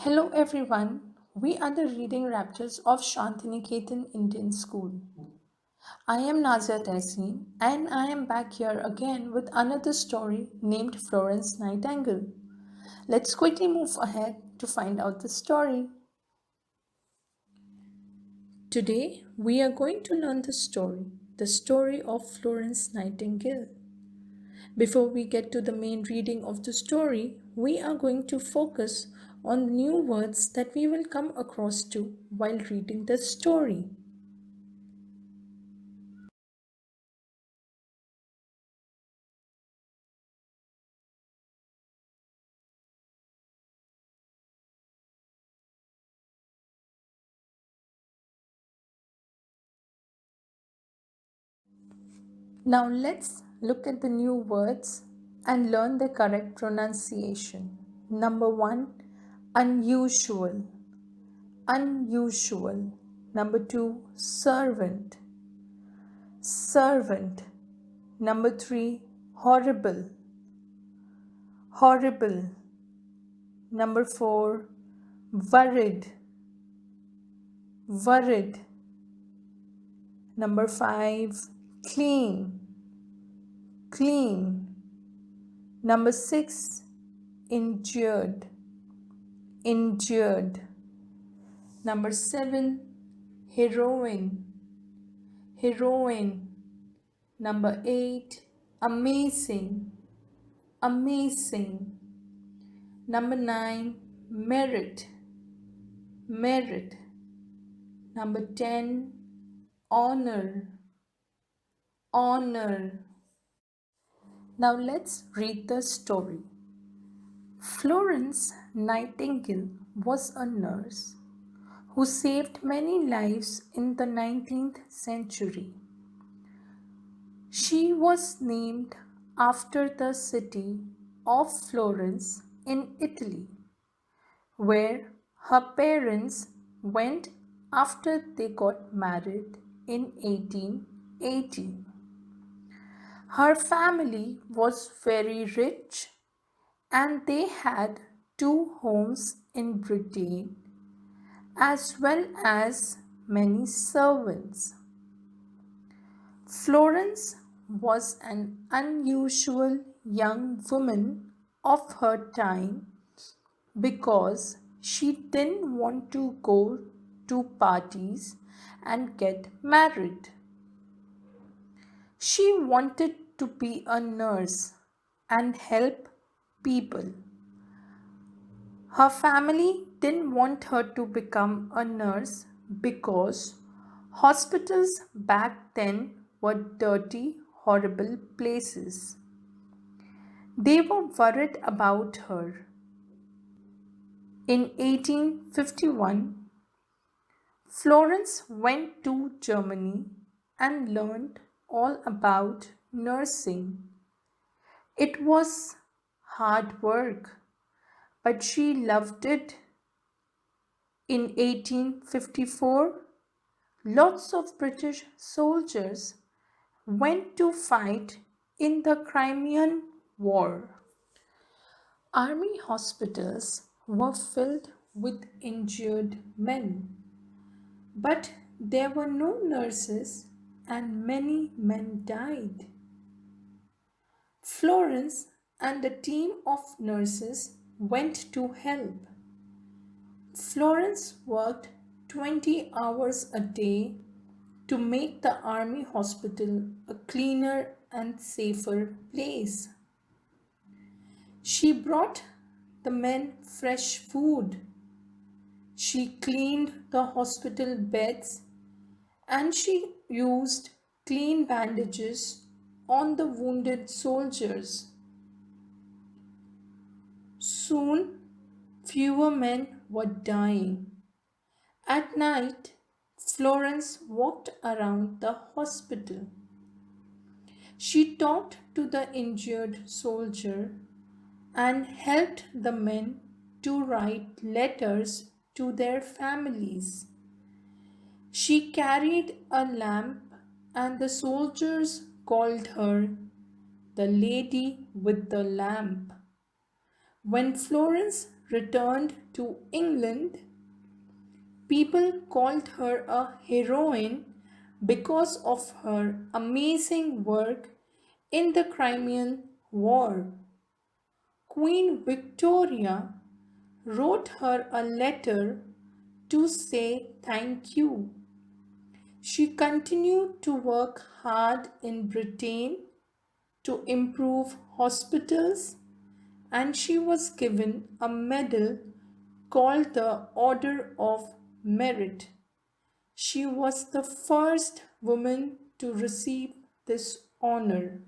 Hello everyone, we are the Reading Raptors of Shantiniketan Indian School. I am Nazia Tahseen and I am back here again with another story named Florence Nightingale. Let's quickly move ahead to find out the story. Today we are going to learn the story of Florence Nightingale. Before we get to the main reading of the story, we are going to focus on new words that we will come across to while reading the story. Now let's look at the new words and learn the correct pronunciation. Number 1, unusual. Unusual. Number 2, servant. Servant. Number 3, horrible. Horrible. Number 4, worried. Worried. Number 5, clean. Clean. Number 6, injured. Injured. Number 7, heroine. Heroine. Number 8, amazing. Amazing. Number 9, merit. Merit. Number 10, honor. Honor. Now let's read the story. Florence Nightingale was a nurse who saved many lives in the 19th century. She was named after the city of Florence in Italy, where her parents went after they got married in 1880. Her family was very rich and they had two homes in Britain as well as many servants. Florence was an unusual young woman of her time because she didn't want to go to parties and get married. She wanted to be a nurse and help people. Her family didn't want her to become a nurse because hospitals back then were dirty, horrible places. They were worried about her. In 1851, Florence went to Germany and learned all about nursing. It was hard work, but she loved it. In 1854, lots of British soldiers went to fight in the Crimean War. Army hospitals were filled with injured men, but there were no nurses and many men died. Florence and a team of nurses went to help. Florence worked 20 hours a day to make the army hospital a cleaner and safer place. She brought the men fresh food. She cleaned the hospital beds and she used clean bandages on the wounded soldiers. Soon, fewer men were dying. At night, Florence walked around the hospital. She talked to the injured soldier and helped the men to write letters to their families. She carried a lamp and the soldiers called her the lady with the lamp. When Florence returned to England, people called her a heroine because of her amazing work in the Crimean War. Queen Victoria wrote her a letter to say thank you. She continued to work hard in Britain to improve hospitals, and she was given a medal called the Order of Merit. She was the first woman to receive this honor.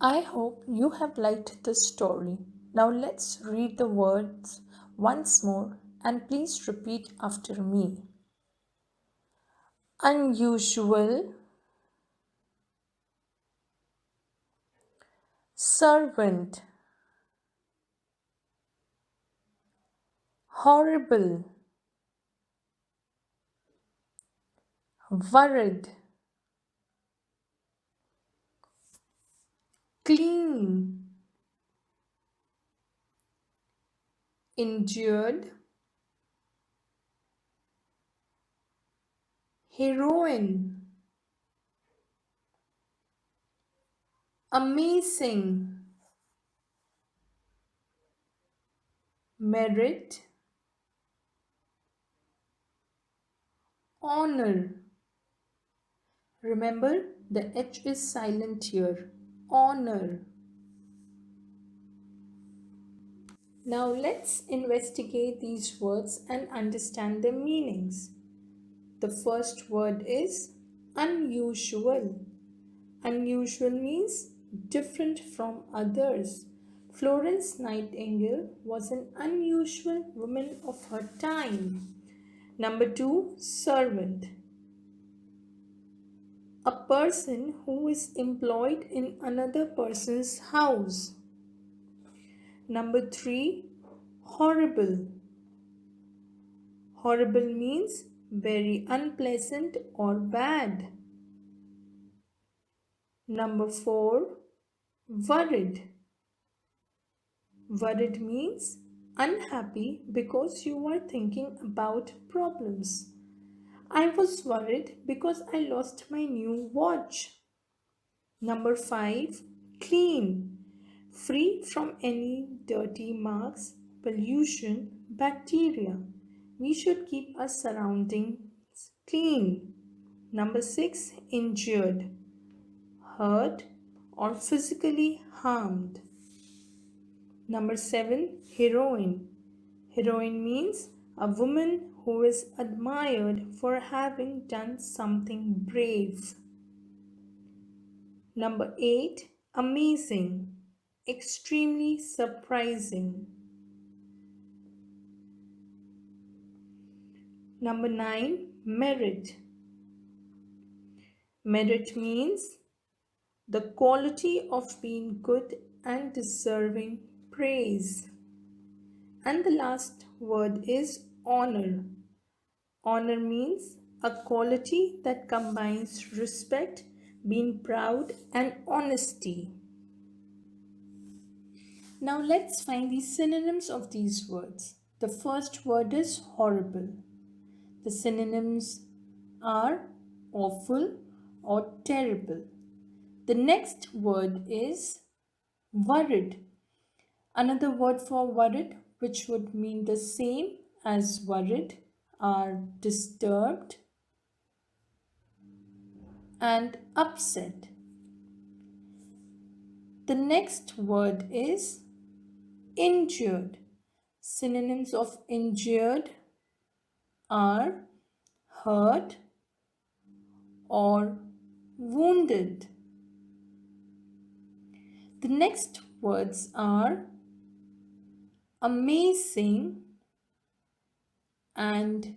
I hope you have liked the story. Now let's read the words once more and please repeat after me. Unusual, servant, horrible, worried, clean, injured, heroine, amazing, merit, honor. Remember, the H is silent here. Honor. Now let's investigate these words and understand their meanings. The first word is unusual. Unusual means different from others. Florence Nightingale was an unusual woman of her time. Number two, servant. A person who is employed in another person's house. Number three, horrible. Horrible means very unpleasant or bad. Number four, worried. Worried means unhappy because you are thinking about problems. I was worried because I lost my new watch. Number five, clean. Free from any dirty marks, pollution, bacteria. We should keep our surroundings clean. Number six, injured. Hurt or physically harmed. Number seven, heroine. Heroine means a woman who is admired for having done something brave. Number eight, amazing. Extremely surprising. Number nine, merit. Merit means the quality of being good and deserving praise. And the last word is honor. Honor means a quality that combines respect, being proud, and honesty. Now let's find the synonyms of these words. The first word is horrible. The synonyms are awful or terrible. The next word is worried. Another word for worried, which would mean the same as worried, are disturbed and upset. The next word is injured. Synonyms of injured are hurt or wounded. The next words are amazing and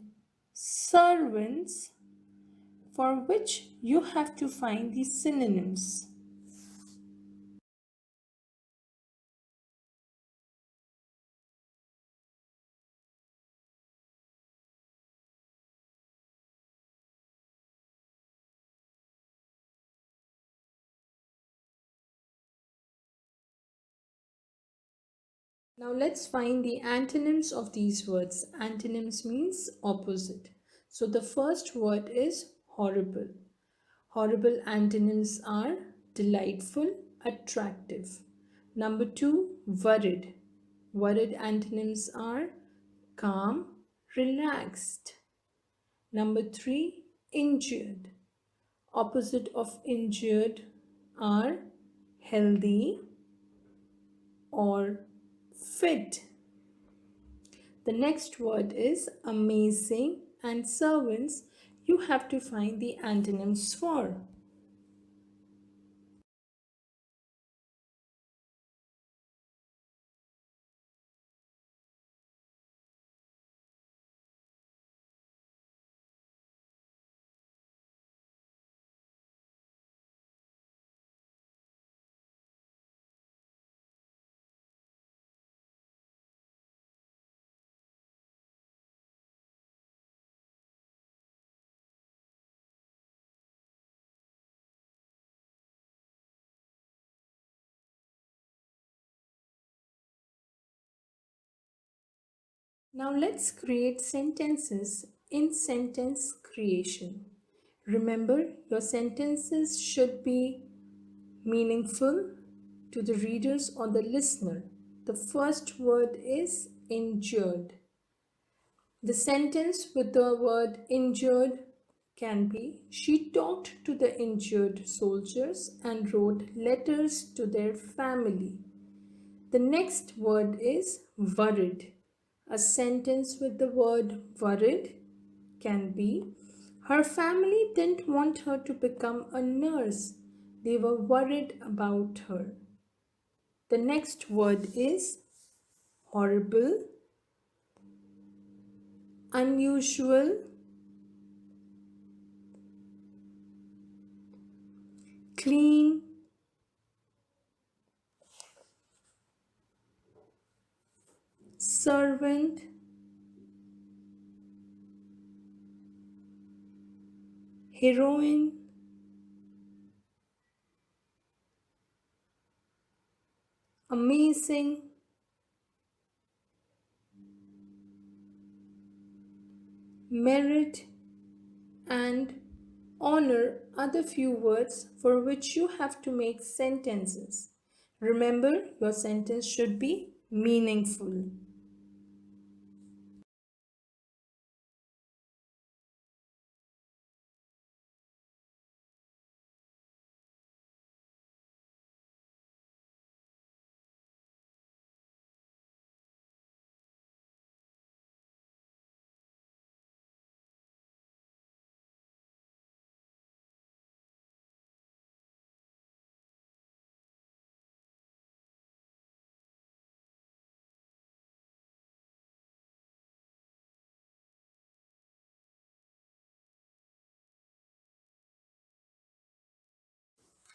servants, for which you have to find the synonyms. Now let's find the antonyms of these words. Antonyms means opposite. So the first word is horrible. Horrible antonyms are delightful, attractive. Number two, worried. Worried antonyms are calm, relaxed. Number three, injured. Opposite of injured are healthy or fit. The next word is amazing, and servants you have to find the antonyms for. Now let's create sentences in sentence creation. Remember, your sentences should be meaningful to the readers or the listener. The first word is injured. The sentence with the word injured can be: she talked to the injured soldiers and wrote letters to their family. The next word is worried. A sentence with the word worried can be: her family didn't want her to become a nurse. They were worried about her. The next word is horrible, unusual, clean, servant, heroine, amazing, merit, and honor are the few words for which you have to make sentences. Remember, your sentence should be meaningful.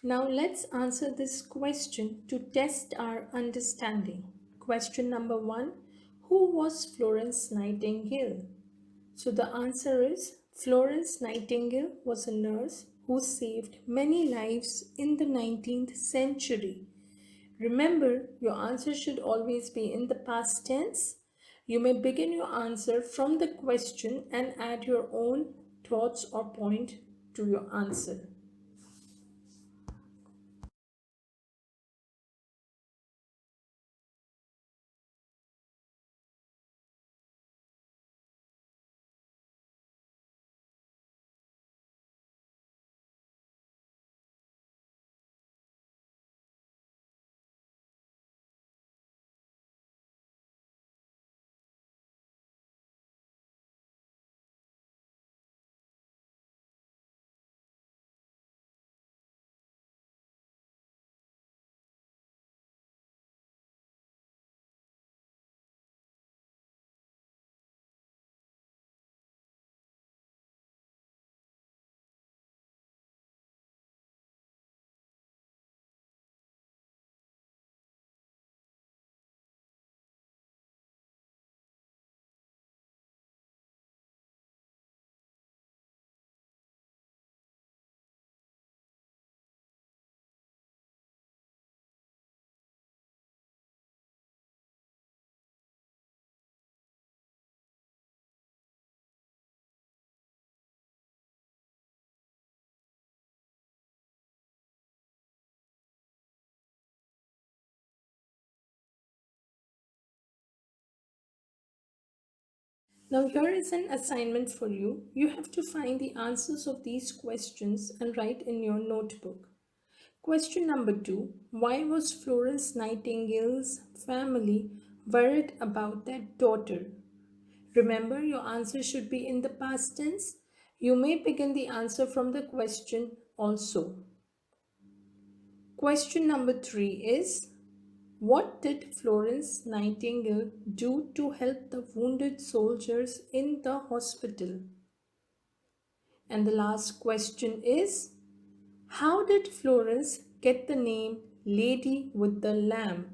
Now let's answer this question to test our understanding. Question number one: who was Florence Nightingale? So the answer is Florence Nightingale was a nurse who saved many lives in the 19th century. Remember, your answer should always be in the past tense. You may begin your answer from the question and add your own thoughts or point to your answer. Now, here is an assignment for you. You have to find the answers of these questions and write in your notebook. Question number 2. Why was Florence Nightingale's family worried about their daughter? Remember, your answer should be in the past tense. You may begin the answer from the question also. Question number 3 is, what did Florence Nightingale do to help the wounded soldiers in the hospital? And the last question is, how did Florence get the name Lady with the Lamp?